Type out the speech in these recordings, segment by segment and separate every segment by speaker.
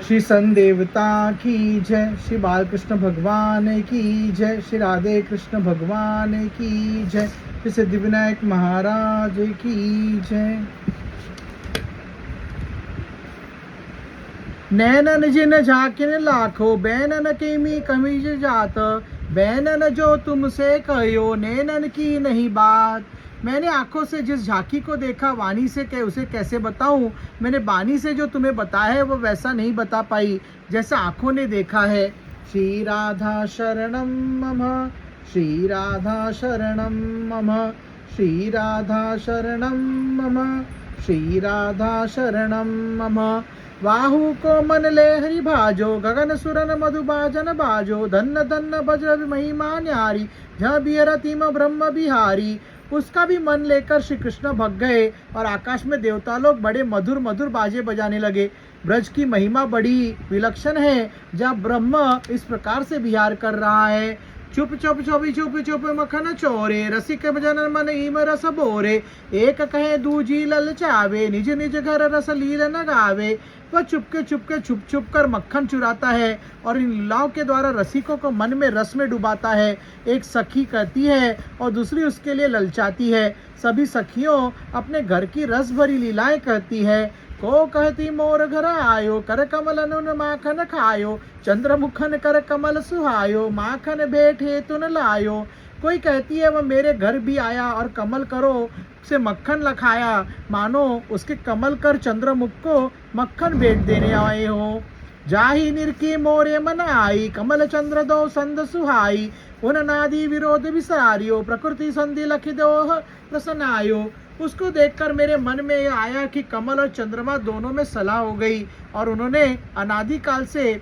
Speaker 1: श्री संदेवता की जय, श्री बालकृष्ण भगवान की जय, श्री राधे कृष्ण भगवान की जय, श्री सिद्धिविनायक महाराज की जय। नैनन जिन झाकिन लाखों, बैनन की मी कमीज जात, बैनन जो तुमसे कहो, नैनन की नहीं बात। मैंने आंखों से जिस झांकी को देखा, वाणी से उसे कैसे बताऊं। मैंने बानी से जो तुम्हें बताया है वो वैसा नहीं बता पाई जैसा आंखों ने देखा है। श्री राधा शरणम मम, श्री राधा शरणम मम, श्री राधा शरणम मम, श्री राधा शरणम मम। वाहु को मन ले हरि भाजो, गगन सुरन मधुबाजन बाजो, धन्न धन्न वज्र महिमा न्यारी, बिहरतिम ब्रह्म बिहारी। उसका भी मन लेकर श्री कृष्ण भग गए और आकाश में देवता लोग बड़े मधुर मधुर बाजे बजाने लगे। ब्रज की महिमा बड़ी विलक्षण है, जहाँ ब्रह्म इस प्रकार से विहार कर रहा है। चुप चुप चुपी चुप चुप मखन चोरे, रसिक भजन मन ईम रस बोरे। एक कहे दूजी ललचावे, निज निज घर रस लील न गावे। वह चुपके छुप छुप कर मक्खन चुराता है और इन लीलाओं के द्वारा रसिकों को मन में रस में डुबाता है। एक सखी कहती है और दूसरी उसके लिए ललचाती है। सभी सखियों अपने घर की रस भरी लीलाएं कहती है। को कहती मोर घर आयो, कर कमल नुन माखन खायो, चंद्रमुखन कर कमल सुहायो, माखन बैठे तुन लायो। कोई कहती है वह मेरे घर भी आया और कमल करो से मक्खन लखाया, मानो उसके कमल कर चंद्रमुख को मक्खन भेंट देने आए हो। जाही निरकी मोरे मन आई, कमल चंद्र दो संद सुहाई, उन नादी विरोध विसारियो, प्रकृति संधि लखि दो प्रसन्नायो। उसको देखकर मेरे मन में यह आया कि कमल और चंद्रमा दोनों में सलाह हो गई और उन्होंने अनादिकाल से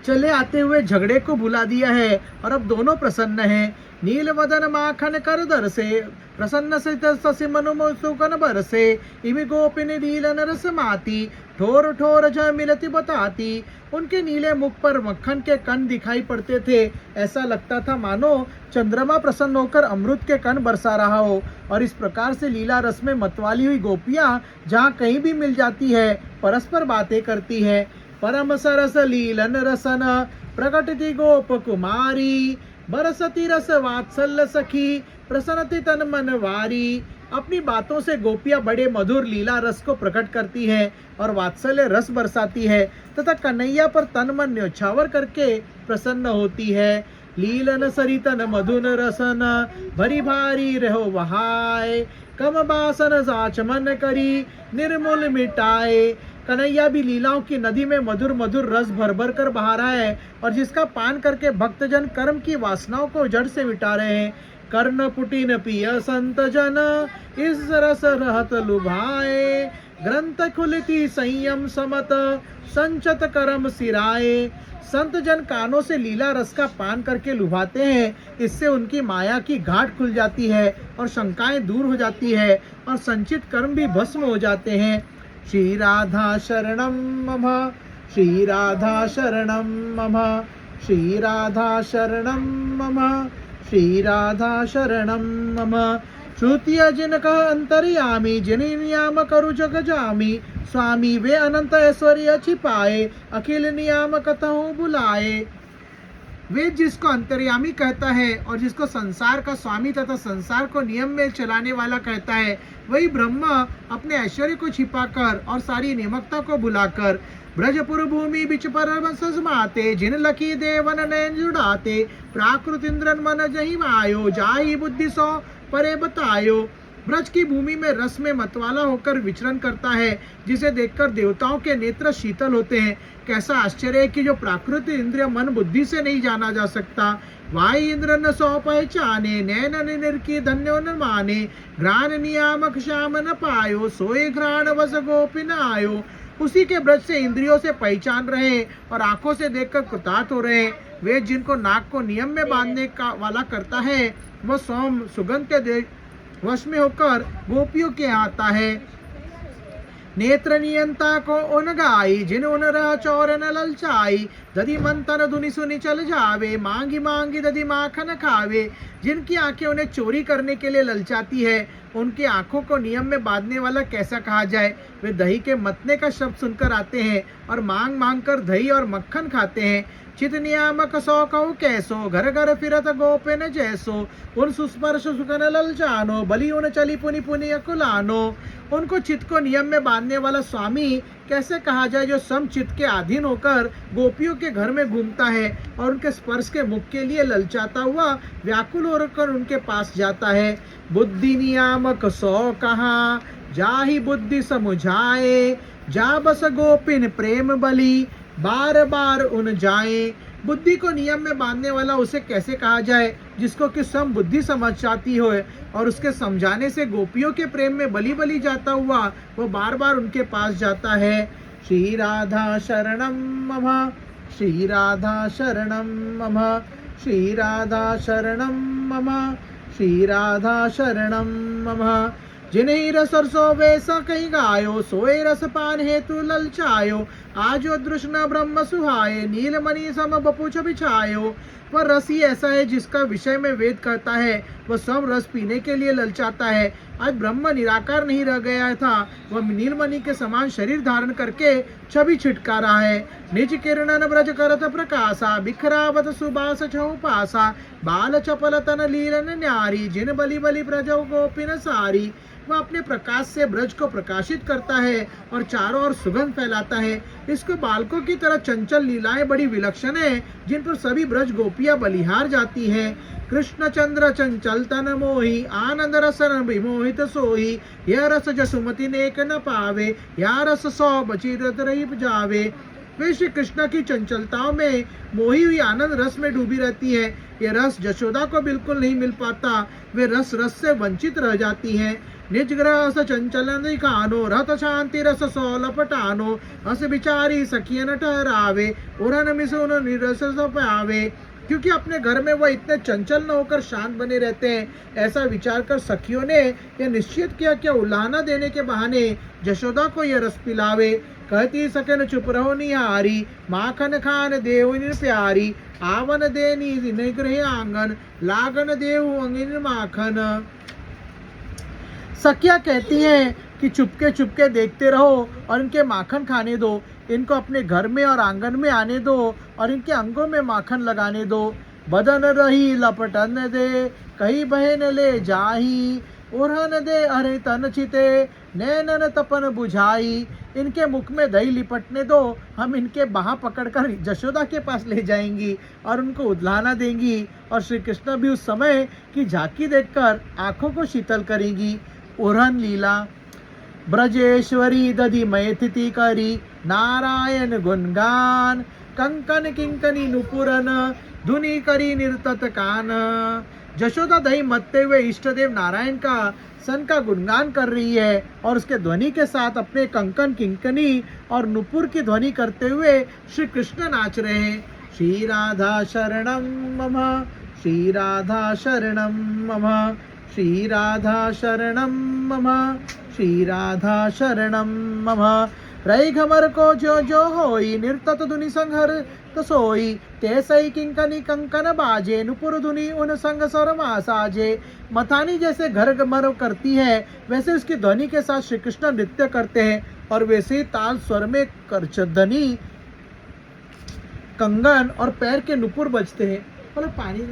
Speaker 1: चले आते हुए झगड़े को भुला दिया है और अब दोनों प्रसन्न हैं। नील वदन माखन कर दर से, प्रसन्न से मनु सुकन बरसे, इमि गोपिनी नीलन रस माती, ठोर ठोर ज मिलती बताती। उनके नीले मुख पर मक्खन के कण दिखाई पड़ते थे। ऐसा लगता था मानो चंद्रमा प्रसन्न होकर अमृत के कण बरसा रहा हो। और इस प्रकार से लीला रस में मतवाली हुई गोपियां जहाँ कहीं भी मिल जाती है परस्पर बातें करती है। परम सरस लीलन रसन, प्रकटति गोप कुमारी, बरसती रस वात्सल्य सखी, प्रसन्नति तन मन वारी। अपनी बातों से गोपियां बड़े मधुर लीला रस को प्रकट करती है और वात्सल्य रस बरसाती है तथा कन्हैया पर तन मन न्योछावर करके प्रसन्न होती है। लीलन सरितन मधुन रसन, भरी भारी रहो वहाय, कम बासन जाच मन करी, निर्मूल मिटाए। कन्हैया भी लीलाओं की नदी में मधुर मधुर रस भर भर कर बहा रहा है और जिसका पान करके भक्तजन कर्म की वासनाओं को जड़ से मिटा रहे हैं। कर्ण पुटिन पिय संत जन, इस रस रहत लुभाए, ग्रंथ खुलती संयम समत, संचत करम सिराए। संत जन कानों से लीला रस का पान करके लुभाते हैं। इससे उनकी माया की घाट खुल जाती है और शंकाएं दूर हो जाती है और संचित कर्म भी भस्म हो जाते हैं। श्री राधा शरणम मम, श्री राधा शरणम मम, श्री राधा शरणम मम, श्री राधा शरणम मम। श्रुतिय जिनका अंतर्यामी, जिनि नियाम करु जग जामी, स्वामी वे अनंत ऐश्वर्य छिपाए, अखिल नियाम कतहु बुलाए। वे जिसको अंतर्यामी कहता है और जिसको संसार का स्वामी तथा संसार को नियम में चलाने वाला कहता है, वही ब्रह्म अपने ऐश्वर्य को छिपाकर और सारी नियमकता को भुलाकर ब्रजपुर भूमि बिच पर सजमाते, जिन लकी देवन नैन जुड़ाते, प्राकृत इंद्रन मन जही आयो, जाही बुद्धि सो परे बतायो। ब्रज की भूमि में रस में मतवाला होकर विचरण करता है, जिसे देखकर देवताओं के नेत्र शीतल होते हैं। कैसा आश्चर्य है कि जो प्राकृत इंद्रिय मन बुद्धि से नहीं जाना जा सकता। वाई इंद्र न सौ पहचाने, नैन निरकी धन्यो न माने, घ्राण नियामक श्याम न पायो, सोए घ्राण वस गोपिन आयो। उसी के ब्रज से इंद्रियों से पहचान रहे और आंखों से देखकर कृतार्थ हो रहे। वे जिनको नाक को नियम में बांधने का वाला करता है, वह सोम सुगंध के वश में होकर गोपियों के आता है। नेत्र नियंता को उन गाई, जिन उन रह चौर न ललचाई, दधि मंथन धुनि सुनि चल जावे, मांगी मांगी दधि माखन खावे। जिनकी आंखें उन्हें चोरी करने के लिए ललचाती है, उनकी आंखों को नियम में बांधने वाला कैसा कहा जाए। वे दही के मतने का शब्द सुनकर आते हैं और मांग मांग कर दही और मक्खन खाते हैं। चित नियामक सौ कहु कैसो, घर घर फिरत गोपिन जैसो, उन सुस्पर्श सुखन ललचानो, बलि उन चली पुनि पुनि अकुलानो। उनको चित्त को नियम में बांधने वाला स्वामी कैसे कहा जाए, जो सम चित्त के अधीन होकर गोपियों के घर में घूमता है और उनके स्पर्श के मुख के लिए ललचाता हुआ व्याकुल होकर उनके पास जाता है। बुद्धि नियामक सौ कहा, जाहि बुद्धि समुझाए, जा बस गोपिन प्रेम बलि, बार बार उन जाए। बुद्धि को नियम में बांधने वाला उसे कैसे कहा जाए, जिसको कि सम बुद्धि समझ जाती हो और उसके समझाने से गोपियों के प्रेम में बली बली जाता हुआ वो बार बार उनके पास जाता है। श्री राधा शरणम मम, श्री राधा शरणम मम, श्री राधा शरणम मम, श्री राधा शरणम मम। जिन्हीं रस रसो वैसा कहीं गायो, सोए रस पान हेतु ललचायो, आजो दृष्ण ब्रह्म सुहाए, नीलमणि सम बपुछ बिछायो। वह रस ही ऐसा है जिसका विषय में वेद करता है, वह सब रस पीने के लिए ललचाता है। आज ब्रह्म निराकार नहीं रह गया था, वह नीलमणि के समान शरीर धारण करके छवि छिटका रहा है। निज किरणन ब्रज करत प्रकाशा, बिखरावत सुबास छौ पासा, बाल चपल तन लीलन न्यारी, जिन बलि बलि ब्रजो गोपिन सारी। वह अपने प्रकाश से ब्रज को प्रकाशित करता है और चारों ओर सुगंध फैलाता है। इसको बालकों की तरह चंचल लीलाएं बड़ी विलक्षण है, जिन पर सभी ब्रज गोपियां बलिहार जाती हैं। कृष्ण चंद्र चंचल तन मोही, आनंद रस विमोहित सोही, यह रस जसुमति नेक न पावे, या रस सौ बचिरत रही जावे। वे श्री कृष्ण की चंचलताओं में मोही हुई आनंद रस में डूबी रहती है। यह रस जशोदा को बिल्कुल नहीं मिल पाता, वे रस रस से वंचित रह जाती हैं। निज ग्रह चंचलन दिखानो, रत शांति रस सौलपटानो, हस बिचारी सखियन ठहरावे, उरन मिसुन निरस पावे। क्योंकि अपने घर में वह इतने चंचल न होकर शांत बने रहते हैं, ऐसा विचार कर सखियों ने यह निश्चित किया कि उल्हाना देने के बहाने जशोदा को यह रस पिलावे। कहती सकन चुप रहो निहारी, माखन खान देव प्यारी, आवन देनी गृह आंगन, लागन देव अंगिन माखन। सखिया कहती हैं कि चुपके चुपके देखते रहो और इनके माखन खाने दो, इनको अपने घर में और आंगन में आने दो और इनके अंगों में माखन लगाने दो। बदन रही लपटन दे, कहीं बहन ले जाही, उरहन दे अरे तन चिते, नैनन तपन बुझाई। इनके मुख में दही लिपटने दो, हम इनके बाह पकड़कर जशोदा के पास ले जाएंगी और उनको उद्लाना देंगी। और श्री कृष्ण भी उस समय की झांकी देखकर आंखों को शीतल करेंगी। उरहन लीला। ब्रजेश्वरी दधि मैथिति करी, नारायण गुणगान, कंकन किंकनी नुपुरन, धुनि करी निर्तत कान। जशोदा दही मत्ते हुए इष्ट देव नारायण का सन का गुणगान कर रही है और उसके ध्वनि के साथ अपने कंकन किंकनी और नुपुर की ध्वनि करते हुए श्री कृष्ण नाच रहे हैं। श्री राधा शरणम मम, श्री राधा शरणम मम, श्री राधा शरणम मम, श्री राधा शरणम मम। रई घमर को जो होई, निर्तत धुनि संहर सोई, तेसई किंकनी कंकन बाजे, नुपुर धुनि उन संग सरमा साजे। मथानी जैसे घर घमर करती है, वैसे उसकी ध्वनि के साथ श्री कृष्ण नृत्य करते हैं और वैसे ही ताल स्वर में करचध्वनि, कंगन और पैर के नुपुर बजते हैं। बोलो पानी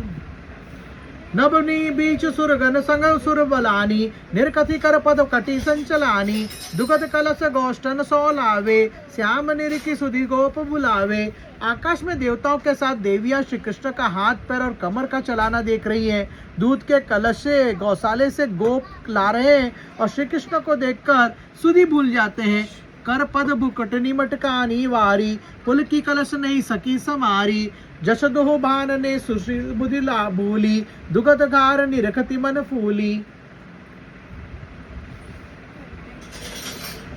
Speaker 1: नभनी बीच सुरगन संग सुर बलानी, निर्कथि कर पद कटी संचलानी, दुगत कलश गोष्ठन सोलावे, श्याम निरिकी सुधि गोप बुलावे। आकाश में देवताओं के साथ देवियां श्री कृष्ण का हाथ पैर और कमर का चलाना देख रही हैं। दूध के कलश से गौशाले से गोप ला रहे हैं और श्री कृष्ण को देखकर सुधि भूल जाते हैं। कर पद बुकटनी मटकानी वारी, पुल की कलश नहीं सकी समारी, जशदोह भान ने सुश्री बुद्धि ला भूली, दुगत गार निरखति मन फूली।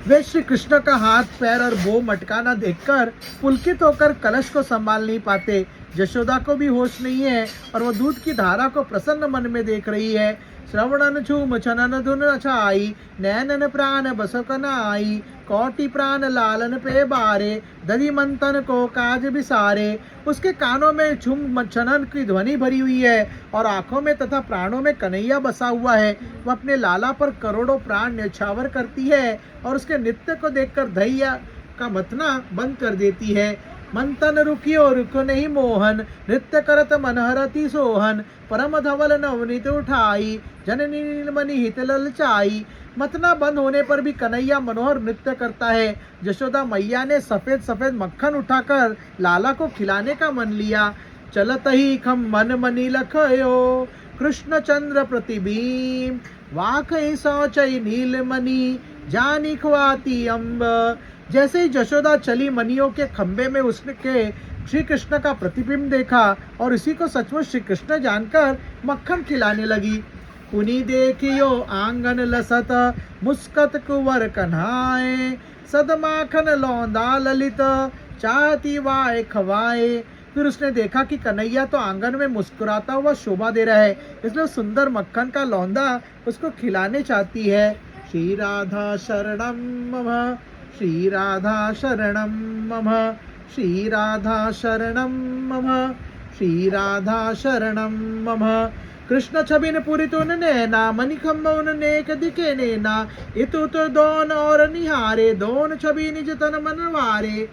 Speaker 1: वे श्री कृष्ण का हाथ पैर और वो मटकाना देखकर पुलकित होकर कलश को संभाल नहीं पाते। जशोदा को भी होश नहीं है और वो दूध की धारा को प्रसन्न मन में देख रही है। श्रवणन छूम छनन धुन छाई, नैनन प्राण बसकन आई, कोटि प्राण लालन पे बारे, दधि मंथन को काज बिसारे। उसके कानों में छुम छनन की ध्वनि भरी हुई है और आंखों में तथा प्राणों में कन्हैया बसा हुआ है। वह अपने लाला पर करोड़ों प्राण न्यौछावर करती है और उसके नृत्य को देखकर धैया का मथना बंद कर देती है। मंथन रुकियो रुको नहीं मोहन, नृत्य करत मनहरति सोहन, परम धवल नवनीत उठाई, जननी नीलमणि हित ललचाई। मथना बंद होने पर भी कन्हैया मनोहर नृत्य करता है। यशोदा मैया ने सफेद सफेद मक्खन उठाकर लाला को खिलाने का मन लिया। चलत ही खम मन मनी लखयो, कृष्ण चंद्र प्रतिबिंब, वाखई सौचई नीलमणि, जानी ख्वाती अम्ब। जैसे ही यशोदा चली, मनियों के खंबे में उसके श्री कृष्ण का प्रतिबिंब देखा और इसी को सचमुच श्री कृष्ण जानकर मक्खन खिलाने लगी। पुनि देखियो आंगन लसत, मुस्कत कुंवर कन्हाए, सद माखन लौंदा ललित, चाहती वाए खवाए। फिर उसने देखा कि कन्हैया तो आंगन में मुस्कुराता हुआ शोभा दे रहा है, इसलिए सुंदर मक्खन का लौंदा उसको खिलाने चाहती है। श्री राधा शरणम मम, श्री राधा शरणम मम, श्री राधा शरणम मम, श्री राधा शरणम मम। कृष्ण छबिन पुरी तुन नैना, मणिखम्ब उन नेक दिखे नैना, इतु तो दोन और निहारे, दोन छवि निज तन मनवारे।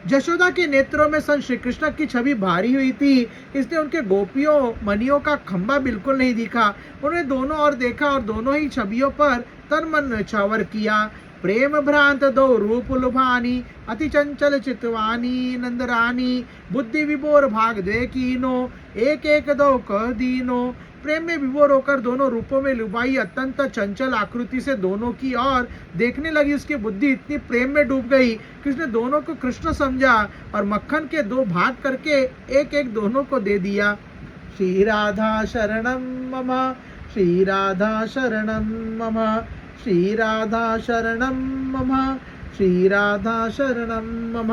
Speaker 1: यशोदा के नेत्रों में संत श्री कृष्ण की छवि भारी हुई थी, इसलिए उनके गोपियों मणियों का खंबा बिल्कुल नहीं दिखा। उन्होंने दोनों ओर देखा और दोनों ही छवियों पर तन मन न्यौछावर किया। प्रेम भ्रांत दो रूप लुभानी, अति चंचल चितवानी नंदरानी, बुद्धि विभोर भाग दे कीनो, एक एक दो कह दीनो। प्रेम में विभोर होकर दोनों रूपों में लुभाई अत्यंत चंचल आकृति से दोनों की ओर देखने लगी। उसकी बुद्धि इतनी प्रेम में डूब गई कि उसने दोनों को कृष्ण समझा और मक्खन के दो भाग करके एक एक दोनों को दे दिया। श्री राधा शरणम मम, श्री राधा शरणम मम, श्री राधा शरणम मम, श्री राधा शरणम मम।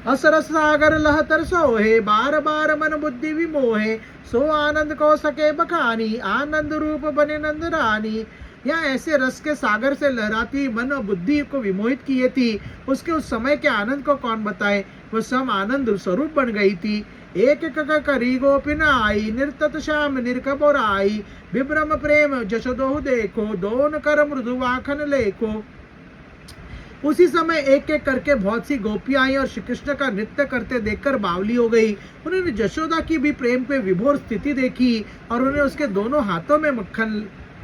Speaker 1: असरस सागर लहतर सोहे, बार बार मन बुद्धि विमोहे, सो आनंद को सके बखानी, आनंद रूप बने नंद रानी। यह ऐसे रस के सागर से लहराती मन और बुद्धि को विमोहित किए थी। उसके उस समय के आनंद को कौन बताए, वह सब आनंद स्वरूप बन गई थी। एक करी गोपिन आई, निर्तत श्याम निर्खबर आई, विभ्रम प्रेम जशोदोहु देखो, दोन कर मृदु वाखन लेखो। उसी समय एक एक करके बहुत सी गोपियां आई और श्री कृष्ण का नृत्य करते देखकर बावली हो गई। उन्होंने यशोदा की भी प्रेम पे विभोर स्थिति देखी और उन्हें उसके दोनों हाथों में मक्खन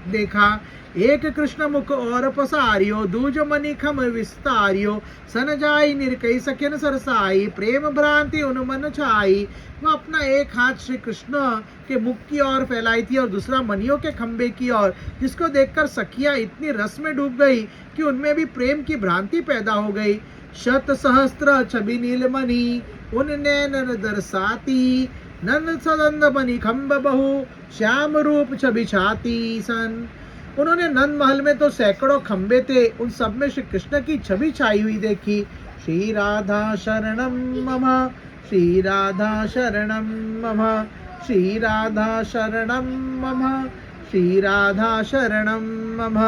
Speaker 1: देखा। एक कृष्ण मुख और पसारियो, दूज मणि खम विस्तारियो, सन जाई निरकई सखिन सरसाई, प्रेम भ्रांति उन मन छाई। वह अपना एक हाथ श्री कृष्ण के मुख की ओर फैलाई थी और दूसरा मणियों के खंबे की ओर, जिसको देखकर सखियां इतनी रस में डूब गई कि उनमें भी प्रेम की भ्रांति पैदा हो गई। शत सहस्त्र छवि नीलमणि, उन नैन दर्शाती, नन सदंद मणि खम्ब बहु, श्याम रूप छवि छाती सन। उन्होंने नंद महल में तो सैकड़ों खंबे थे, उन सब में श्री कृष्ण की छवि छाई हुई देखी। श्री राधा शरणम मम, श्री राधा शरणम मम, श्री राधा शरणम मम, श्री राधा शरणम मम।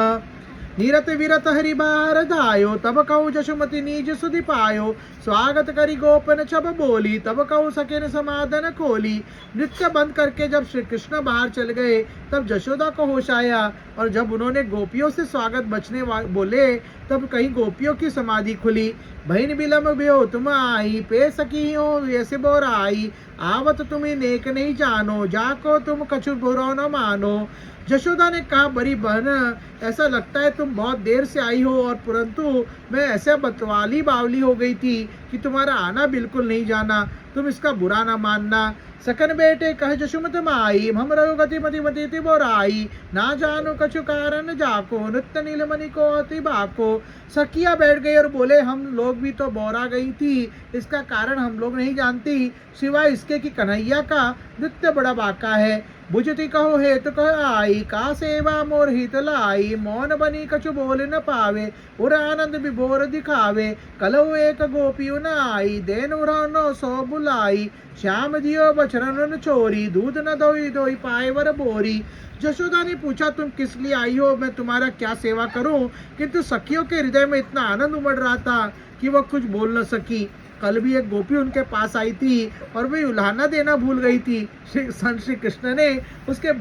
Speaker 1: निरत विरत हरि बार धायो, तब कहु जशुमति नीज सुधि पायो, स्वागत करी गोपन छब बोली, तब कहु सकेन समाधन खोली। नृत्य बंद करके जब श्री कृष्ण बाहर चल गए तब यशोदा को होश आया और जब उन्होंने गोपियों से स्वागत बचने बोले तब कहीं गोपियों की समाधि खुली। बहन बिलम भयो तुम आई, पे सकी हो ऐसे बोर आई, आवत तुम्हें नेक नहीं जानो, जाको तुम कछु बुरो न मानो। यशोदा ने कहा, बड़ी बहन, ऐसा लगता है तुम बहुत देर से आई हो और परंतु मैं ऐसे बतवाली बावली हो गई थी कि तुम्हारा आना बिल्कुल नहीं जाना, तुम इसका बुरा ना मानना। सकन बेटे कह जशुमत माई, हम रहो गति मति मति बोराई, ना जानो कछु कारण जाको, नृत्य नीलमणि को अति बाको। सखिया बैठ गई और बोले, हम लोग भी तो बोरा गई थी, इसका कारण हम लोग नहीं जानती, सिवाय इसके कि कन्हैया का नृत्य बड़ा बाका है। बुझती कहो हेतु कह आई, का सेवा मोर हित लाई, मौन बनी कछु बोल न पावे, उर आनंद विभोर दिखावे, कलहु एक गोपियु न आई, देन उरानो सो बुलाई, श्याम दियो बचरन न चोरी, दूध न दोई दोई पाए वर बोरी। यशोदा ने पूछा, तुम किस लिए आई हो, मैं तुम्हारा क्या सेवा करूं? किंतु सखियों के हृदय में इतना आनंद उमड़ रहा था कि वह कुछ बोल न सकी। कल भी एक गोपी उनके पास आई थी और वे उल्हाना देना भूल गई थी। श्री कृष्ण ने उसके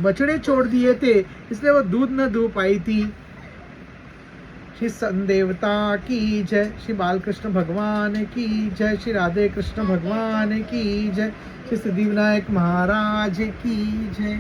Speaker 1: बछड़े छोड़ दिए थे, इसलिए वो दूध न दू पाई थी। श्री संदेवता की जय, श्री बालकृष्ण भगवान की जय, श्री राधे कृष्ण भगवान की जय, श्री सिद्धिविनायक महाराज की जय।